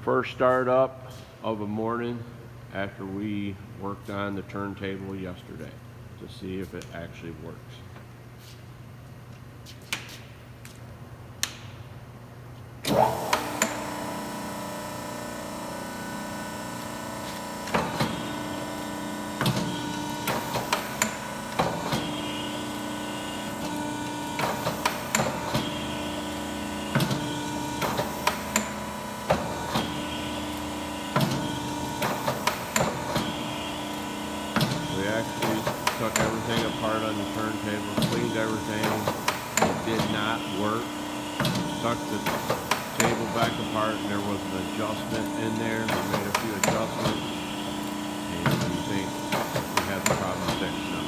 First start up of a morning after we worked on the turntable yesterday to see if it actually works. We actually took everything apart on the turntable, cleaned everything. It did not work. Took the table back apart and there was an adjustment in there. We made a few adjustments and we think we have the problem fixed now.